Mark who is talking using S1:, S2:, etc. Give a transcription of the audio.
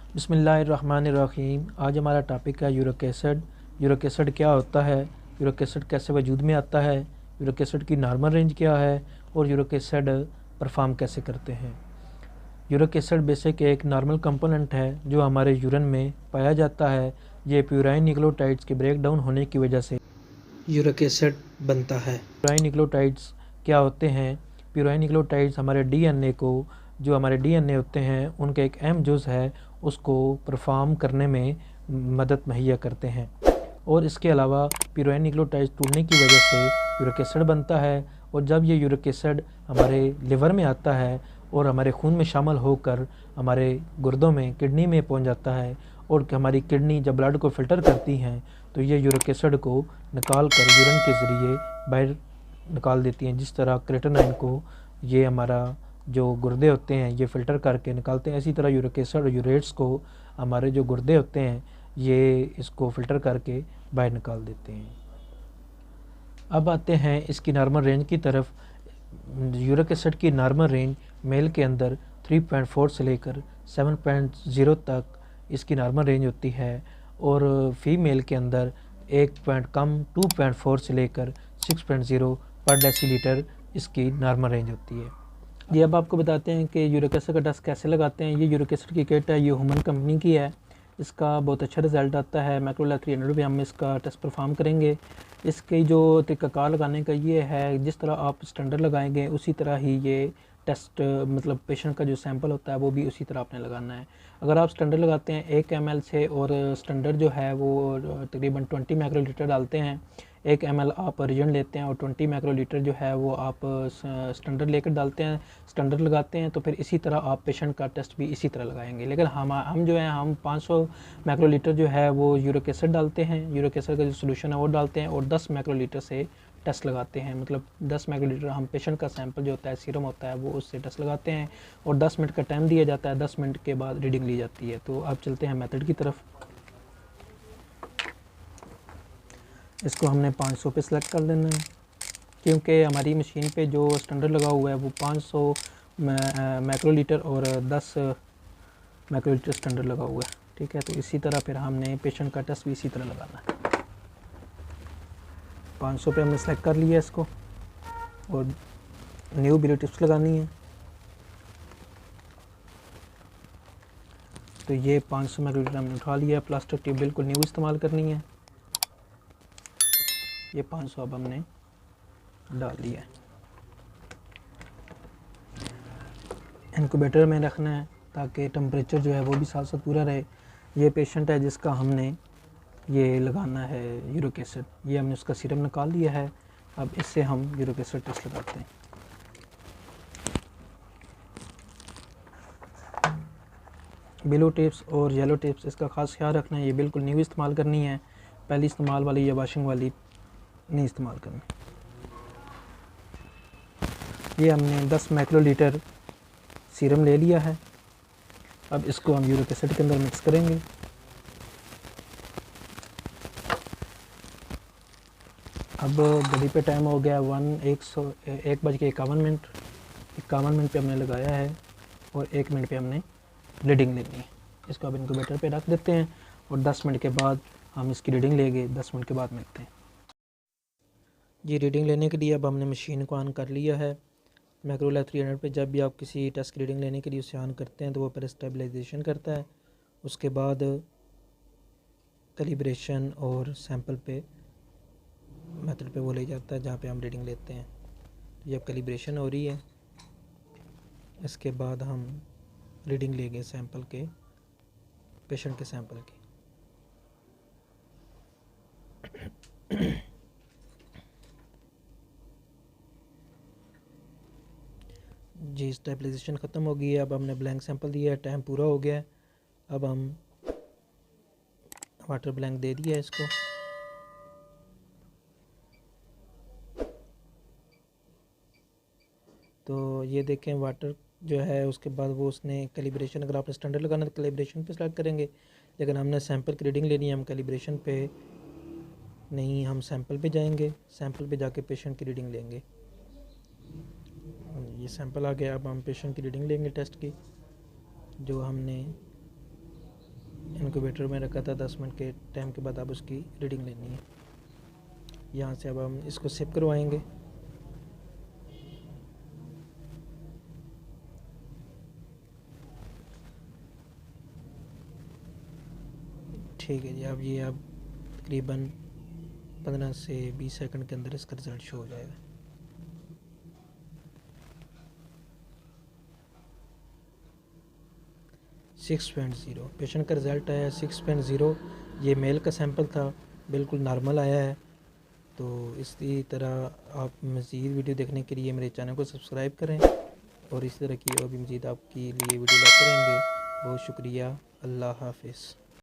S1: बिस्मिल्लाहिर्रहमानिर्रहीम। आज हमारा टॉपिक है यूरिक एसिड। यूरिक एसिड क्या होता है, यूरिक एसिड कैसे वजूद में आता है, यूरिक एसिड की नॉर्मल रेंज क्या है और यूरिक एसिड परफॉर्म कैसे करते हैं। यूरिक एसिड बेसिक एक नॉर्मल कंपोनेंट है जो हमारे यूरिन में पाया जाता है। ये प्यूराइन न्यूक्लियोटाइड्स के ब्रेक डाउन होने की वजह से यूरिक एसिड बनता है। प्यूराइन न्यूक्लियोटाइड्स क्या होते हैं? प्यूराइन न्यूक्लियोटाइड्स हमारे डीएनए को, जो हमारे डीएनए होते हैं उनका एक अहम जुज़ है, उसको परफॉर्म करने में मदद मुहैया करते हैं। और इसके अलावा प्यूराइन न्यूक्लियोटाइड्स टूटने की वजह से यूरिक एसिड बनता है। और जब ये यूरिक एसिड हमारे लिवर में आता है और हमारे खून में शामिल होकर हमारे गुर्दों में, किडनी में पहुंच जाता है, और हमारी किडनी जब ब्लड को फ़िल्टर करती हैं तो ये यूरिक एसिड को निकाल कर यूरिन के ज़रिए बाहर निकाल देती हैं। जिस तरह क्रेटिनाइन को ये हमारा जो गुर्दे होते हैं ये फ़िल्टर करके निकालते हैं, इसी तरह यूरिक एसिड और यूरेट्स को हमारे जो गुर्दे होते हैं ये इसको फ़िल्टर करके बाहर निकाल देते हैं। अब आते हैं इसकी नॉर्मल रेंज की तरफ। यूरिक एसिड की नॉर्मल रेंज मेल के अंदर 3.4 से लेकर 7.0 तक इसकी नॉर्मल रेंज होती है, और फीमेल के अंदर 2.4 से लेकर 6.0 पर डेसीलीटर इसकी नॉर्मल रेंज होती है। ये अब आपको बताते हैं कि यूरिक एसिड का टेस्ट कैसे लगाते हैं। ये यूरिक एसिड की किट है, ये ह्यूमन कंपनी की है। इसका बहुत अच्छा रिज़ल्ट आता है। मैक्रोलैब 300 पे हम इसका टेस्ट परफॉर्म करेंगे। इसकी जो तरीक़ाकार लगाने का ये है, जिस तरह आप स्टैंडर्ड लगाएंगे उसी तरह ही ये टेस्ट, मतलब पेशेंट का जो सैंपल होता है वो भी उसी तरह आपने लगाना है। अगर आप स्टैंडर्ड लगाते हैं 1 ml से, और स्टैंडर्ड जो है वो तकरीबन 20 माइक्रोलीटर डालते हैं, 1 ml आप रिजन लेते हैं और 20 माइक्रोलीटर जो है वो आप स्टैंडर्ड लेकर डालते हैं, स्टैंडर्ड लगाते हैं, तो फिर इसी तरह आप पेशेंट का टेस्ट भी इसी तरह लगाएंगे। लेकिन हम जो है हम 500 माइक्रोलीटर जो है वो यूरिक एसिड डालते हैं, यूरिक एसिड का जो सोल्यूशन है वो डालते हैं, और 10 माइक्रोलीटर से टेस्ट लगाते हैं। मतलब 10 माइक्रोलीटर हम पेशेंट का सैंपल जो होता है, सीरम होता है, वो उससे टेस्ट लगाते हैं, और 10 मिनट का टाइम दिया जाता है, 10 मिनट के बाद रीडिंग ली जाती है। तो अब चलते हैं मेथड की तरफ। इसको हमने 500 पे सेलेक्ट कर देना है, क्योंकि हमारी मशीन पे जो स्टैंडर्ड लगा हुआ है वो 500 माइक्रोलीटर और 10 माइक्रोलीटर स्टैंडर्ड लगा हुआ है। ठीक है, तो इसी तरह फिर हमने पेशेंट का टेस्ट भी इसी तरह लगाना है। 500 पे हमने सेलेक्ट कर लिया इसको, और न्यू बिलो टिप्स लगानी है। तो ये 500 माइक्रोलीटर हमने उठा लिया। प्लास्टिक ट्यूब बिल्कुल न्यू इस्तेमाल करनी है। ये 500 अब हमने डाल दिया है। इनक्यूबेटर में रखना है ताकि टेम्परेचर जो है वो भी साथ साथ पूरा रहे। ये पेशेंट है जिसका हमने ये लगाना है यूरिक एसिड। ये हमने उसका सीरम निकाल लिया है। अब इससे हम यूरिक एसिड टेस्ट लगाते हैं। ब्लू टिप्स और येलो टिप्स, इसका ख़ास ख्याल रखना है, ये बिल्कुल न्यू इस्तेमाल करनी है। पहली इस्तेमाल वाली या वाशिंग वाली नहीं इस्तेमाल करनी। ये हमने 10 माइक्रोलीटर सीरम ले लिया है। अब इसको हम यूरिक एसिड के अंदर मिक्स करेंगे। अब घड़ी पे टाइम हो गया 1:51। 51 मिनट पे हमने लगाया है, और 1 मिनट पे हमने रीडिंग लेनी है। इसको अब इनक्यूबेटर पे रख देते हैं, और 10 मिनट के बाद हम इसकी रीडिंग लेंगे। 10 मिनट के बाद मिलते हैं। जी, रीडिंग लेने के लिए अब हमने मशीन को ऑन कर लिया है। मैक्रोलैब 300 पे जब भी आप किसी टेस्ट की रीडिंग लेने के लिए उसे ऑन करते हैं तो वो पहले स्टेबलाइजेशन करता है, उसके बाद कैलिब्रेशन और सैंपल पे मेथड पे वो ले जाता है जहाँ पे हम रीडिंग लेते हैं। तो जब कैलिब्रेशन हो रही है, इसके बाद हम रीडिंग लेंगे सैंपल के, पेशेंट के सैंपल की। जी, स्टेबलाइजेशन ख़त्म हो गई है। अब हमने ब्लैंक सैंपल दिया है, टाइम पूरा हो गया है। अब हम वाटर ब्लैंक दे दिया है इसको। तो ये देखें वाटर जो है, उसके बाद वो उसने कैलिब्रेशन, अगर आपने स्टैंडर्ड लगाना तो कैलिब्रेशन पे सेलेक्ट करेंगे, लेकिन हमने सैंपल की रीडिंग लेनी है, हम कैलिब्रेशन पे नहीं, हम सैंपल पे जाएंगे। सैंपल पे जाके पेशेंट की रीडिंग लेंगे। ये सैंपल आ गया। अब हम पेशेंट की रीडिंग लेंगे टेस्ट की, जो हमने इनक्यूबेटर में रखा था। 10 मिनट के टाइम के बाद अब उसकी रीडिंग लेनी है। यहाँ से अब हम इसको सेव करवाएंगे। ठीक है जी, अब ये अब तकरीबन 15 से 20 सेकंड के अंदर इसका रिज़ल्ट शो हो जाएगा। सिक्स 6.0 पेशेंट का रिज़ल्ट आया 6.0। ये मेल का सैंपल था, बिल्कुल नॉर्मल आया है। तो इसी तरह आप मज़ीद वीडियो देखने के लिए मेरे चैनल को सब्सक्राइब करें और इस तरह की और भी मज़ीद आपके लिए वीडियो लाते रहेंगे। बहुत शुक्रिया। अल्लाह हाफिज़।